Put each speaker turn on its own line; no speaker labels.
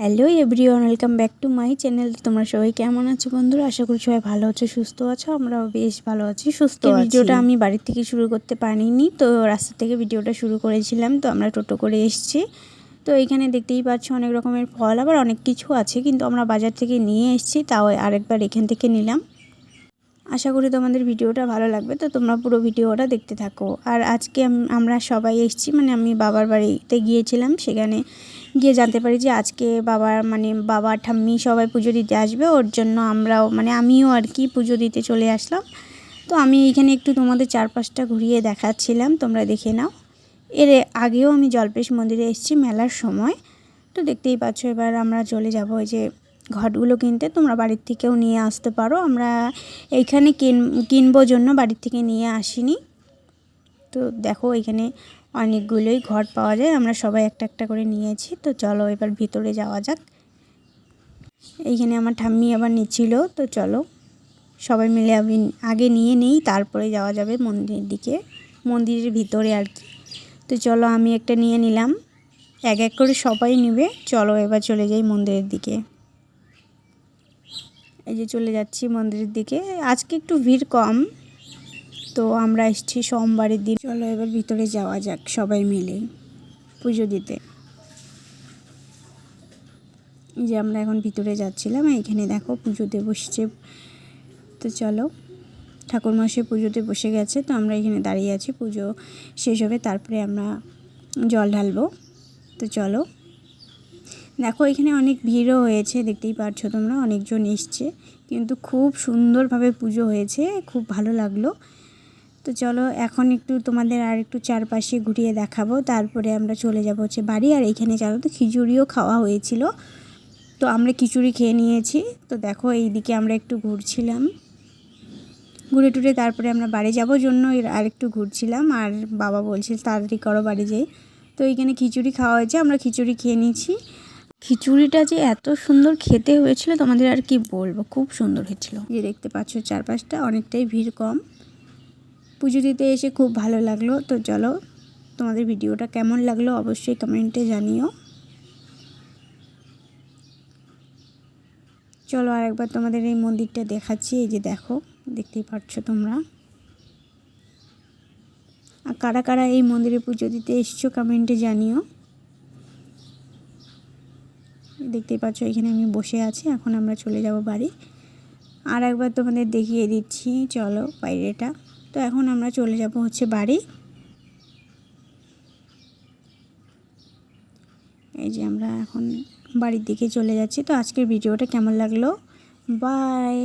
Hello everyone, welcome back to my channel. তোমরা সবাই কেমন আছো বন্ধুরা? আশা করি সবাই ভালো আছো, সুস্থ আছো। আমরাও বেশ ভালো আছি, সুস্থ আছি। ভিডিওটা আমি বাড়ির থেকে শুরু করতে পারিনি, তো রাস্তা থেকে ভিডিওটা শুরু করেছিলাম। তো আমরা টোটো করে এসেছি। তো এইখানে দেখতেই পাচ্ছ অনেক রকমের ফল, আবার অনেক কিছু আছে, কিন্তু আমরা বাজার থেকে নিয়ে এসেছি, তাও আরেকবার এখান থেকে নিলাম। আশা করি তোমাদের ভিডিওটা ভালো লাগবে, তো তোমরা পুরো ভিডিওটা দেখতে থাকো। আর আজকে আমরা সবাই এসেছি, মানে আমি বাবার বাড়িতে গিয়েছিলাম, সেখানে গিয়ে জানতে পারি যে আজকে বাবা ঠাম্মি সবাই পুজো দিতে আসবে। ওর জন্য আমরাও আমিও আর কি পুজো দিতে চলে আসলাম। তো আমি এইখানে একটু তোমাদের চারপাশটা ঘুরিয়ে দেখাচ্ছিলাম, তোমরা দেখে নাও। এর আগেও আমি জল্পেশ মন্দিরে এসেছি মেলার সময়। তো দেখতেই পাচ্ছ, এবার আমরা চলে যাব ওই যে ঘটগুলো কিনতে। তোমরা বাড়ির থেকেও নিয়ে আসতে পারো, আমরা এইখানে কিনবো জন্য বাড়ির থেকে নিয়ে আসিনি। তো দেখো এখানে অনেকগুলোই ঘট পাওয়া যায়, আমরা সবাই একটা একটা করে নিয়েছি। তো চলো এবার ভিতরে যাওয়া যাক। এইখানে আমার ঠাম্মি আবার নিচ্ছিল, তো চলো সবাই মিলে আগে নিয়ে নেই, তারপরে যাওয়া যাবে মন্দিরের দিকে, মন্দিরের ভিতরে আর কি। তো চলো আমি একটা নিয়ে নিলাম, এক এক করে সবাই নেবে। চলো এবার চলে যাই মন্দিরের দিকে। এই যে চলে যাচ্ছি মন্দিরের দিকে। আজকে একটু ভিড় কম, তো আমরা এসেছি সোমবারের দিন। চলো এবার ভিতরে যাওয়া যাক সবাই মিলে পুজো দিতে। এই যে আমরা এখন ভিতরে যাচ্ছিলাম, এইখানে দেখো পুজোতে বসছে। তো চলো, ঠাকুরমশাই পুজোতে বসে গেছে, তো আমরা এখানে দাঁড়িয়ে আছি। পুজো শেষ হবে, তারপরে আমরা জল ঢালবো। তো চলো, দেখো এখানে অনেক ভিড়ও হয়েছে, দেখতেই পাচ্ছ তোমরা, অনেকজন এসছে, কিন্তু খুব সুন্দরভাবে পুজো হয়েছে, খুব ভালো লাগলো। তো চলো এখন একটু তোমাদের আর একটু চারপাশে ঘুরিয়ে দেখাবো, তারপরে আমরা চলে যাব হচ্ছে বাড়ি। আর এইখানে জানো তো খিচুড়িও খাওয়া হয়েছিল, তো আমরা খিচুড়ি খেয়ে নিয়েছি। তো দেখো এইদিকে আমরা একটু ঘুরছিলাম, ঘুরে টুরে তারপরে আমরা বাড়ি যাবো জন্য আর একটু ঘুরছিলাম। আর বাবা বলছিল তাড়াতাড়ি করো বাড়ি যাই। তো এইখানে খিচুড়ি খাওয়া হয়েছে, আমরা খিচুড়ি খেয়ে নিয়েছি। খিচুড়িটা যে এত সুন্দর খেতে হয়েছিল তোমাদের আর কি বলবো, খুব সুন্দর হয়েছিল। যে দেখতে পাচ্ছ চারপাশটা অনেকটাই ভিড় কম। পুজো দিতে এসে খুব ভালো লাগলো। তো চলো, তোমাদের ভিডিওটা কেমন লাগলো অবশ্যই কমেন্টে জানিও। চলো আরেকবার তোমাদের এই মন্দিরটা দেখাচ্ছি। এই যে দেখো, দেখতেই পাচ্ছ তোমরা। আর কারা কারা এই মন্দিরে পুজো দিতে এসছো কমেন্টে জানিও। দেখতেই পাচ্ছ এখানে আমি বসে আছি, এখন আমরা চলে যাব বাড়ি। আর একবার তোমাদের দেখিয়ে দিচ্ছি, চলো বাইরেটা। তো এখন আমরা চলে যাব হচ্ছে বাড়ি। এই যে আমরা এখন বাড়ির দিকে চলে যাচ্ছি। তো আজকের ভিডিওটা কেমন লাগলো, বাই।